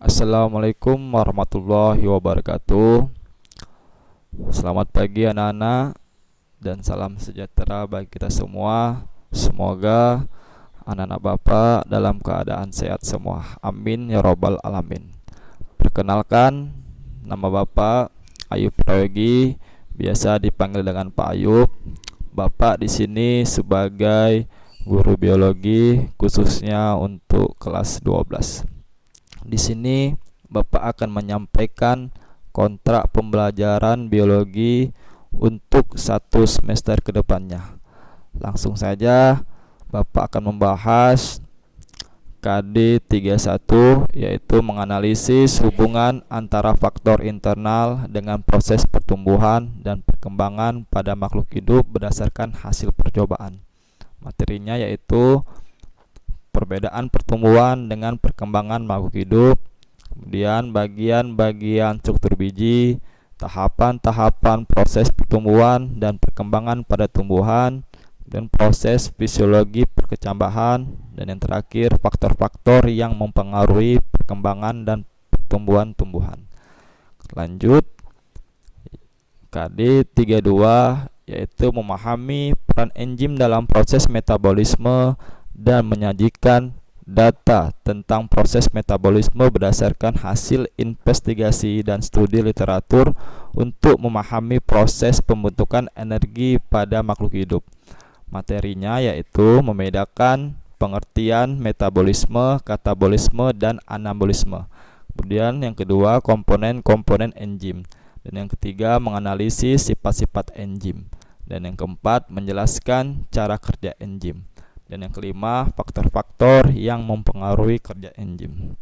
Assalamualaikum warahmatullahi wabarakatuh. Selamat pagi anak-anak dan salam sejahtera bagi kita semua. Semoga anak-anak Bapak dalam keadaan sehat semua. Amin ya robbal alamin. Perkenalkan, nama Bapak Ayub Prayogi, biasa dipanggil dengan Pak Ayub. Bapak di sini sebagai guru biologi khususnya untuk kelas 12. Di sini Bapak akan menyampaikan kontrak pembelajaran biologi untuk 1 semester ke depannya. Langsung saja Bapak akan membahas KD 31, yaitu menganalisis hubungan antara faktor internal dengan proses pertumbuhan dan perkembangan pada makhluk hidup berdasarkan hasil percobaan. Materinya yaitu perbedaan pertumbuhan dengan perkembangan makhluk hidup, kemudian bagian-bagian struktur biji, tahapan-tahapan proses pertumbuhan dan perkembangan pada tumbuhan, dan proses fisiologi perkecambahan, dan yang terakhir faktor-faktor yang mempengaruhi perkembangan dan pertumbuhan tumbuhan. Lanjut, KD 32 yaitu memahami peran enzim dalam proses metabolisme dan menyajikan data tentang proses metabolisme berdasarkan hasil investigasi dan studi literatur untuk memahami proses pembentukan energi pada makhluk hidup. Materinya yaitu membedakan pengertian metabolisme, katabolisme, dan anabolisme. Kemudian yang kedua, komponen-komponen enzim. Dan yang ketiga, menganalisis sifat-sifat enzim. Dan yang keempat, menjelaskan cara kerja enzim. Dan yang kelima, faktor-faktor yang mempengaruhi kerja enzim.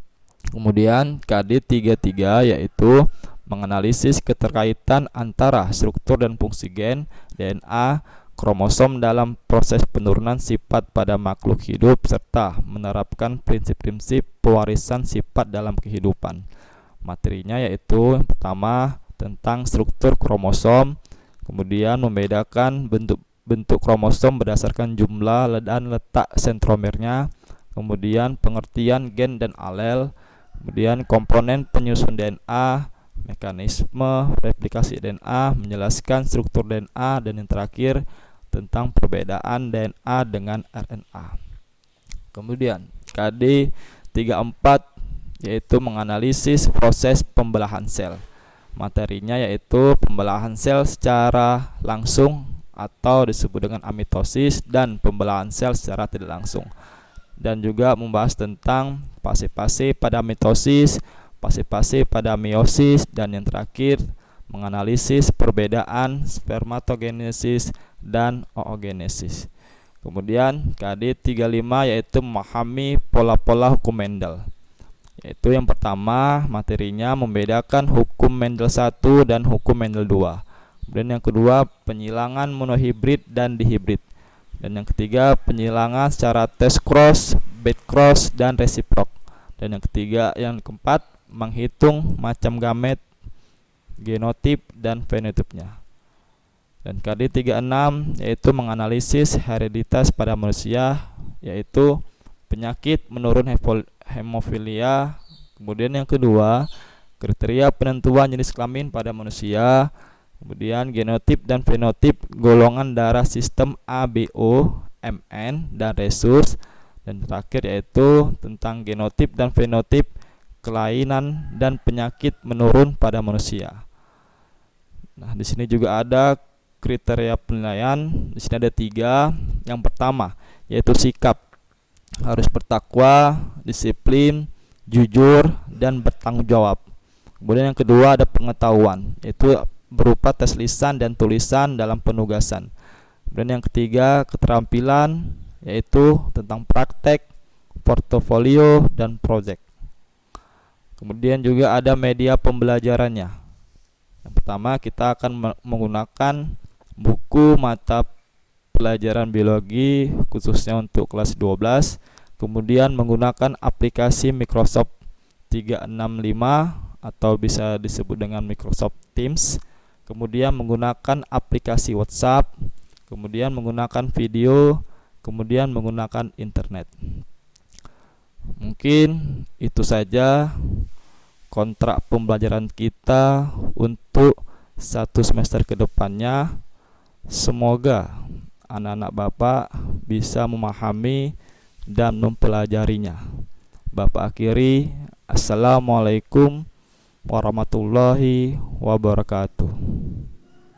Kemudian KD 33 yaitu menganalisis keterkaitan antara struktur dan fungsi gen, DNA, kromosom dalam proses penurunan sifat pada makhluk hidup serta menerapkan prinsip-prinsip pewarisan sifat dalam kehidupan. Materinya yaitu yang pertama tentang struktur kromosom, kemudian membedakan bentuk kromosom berdasarkan jumlah dan letak sentromernya, kemudian pengertian gen dan alel, kemudian komponen penyusun DNA, mekanisme replikasi DNA, menjelaskan struktur DNA, dan yang terakhir tentang perbedaan DNA dengan RNA. Kemudian KD 34 yaitu menganalisis proses pembelahan sel. Materinya yaitu pembelahan sel secara langsung atau disebut dengan amitosis dan pembelahan sel secara tidak langsung, dan juga membahas tentang fase-fase pada mitosis, fase-fase pada meiosis, dan yang terakhir menganalisis perbedaan spermatogenesis dan oogenesis. Kemudian KD 35 yaitu memahami pola-pola hukum Mendel. Yaitu yang pertama materinya membedakan hukum Mendel 1 dan hukum Mendel 2. Kemudian yang kedua, penyilangan monohibrid dan dihibrid. Dan yang ketiga, penyilangan secara test cross, bed cross, dan resiprok. Dan yang keempat, menghitung macam gamet, genotip, dan fenotipnya. Dan KD 36 yaitu menganalisis hereditas pada manusia, yaitu penyakit menurun hemofilia. Kemudian yang kedua, kriteria penentuan jenis kelamin pada manusia. Kemudian genotip dan fenotip golongan darah sistem ABO, MN, dan resus. Dan terakhir yaitu tentang genotip dan fenotip kelainan dan penyakit menurun pada manusia. Nah, di sini juga ada kriteria penilaian. Di sini ada 3. Yang pertama yaitu sikap, harus bertakwa, disiplin, jujur, dan bertanggung jawab. Kemudian yang kedua ada pengetahuan, yaitu berupa tes lisan dan tulisan dalam penugasan. Kemudian yang ketiga keterampilan, yaitu tentang praktek, portofolio, dan project. Kemudian juga ada media pembelajarannya. Yang pertama kita akan menggunakan buku mata pelajaran biologi khususnya untuk kelas 12. Kemudian menggunakan aplikasi Microsoft 365 atau bisa disebut dengan Microsoft Teams. Kemudian menggunakan aplikasi WhatsApp, kemudian menggunakan video, kemudian menggunakan internet. Mungkin itu saja kontrak pembelajaran kita untuk 1 semester ke depannya. Semoga anak-anak Bapak bisa memahami dan mempelajarinya. Bapak akhiri, Assalamualaikum warahmatullahi wabarakatuh.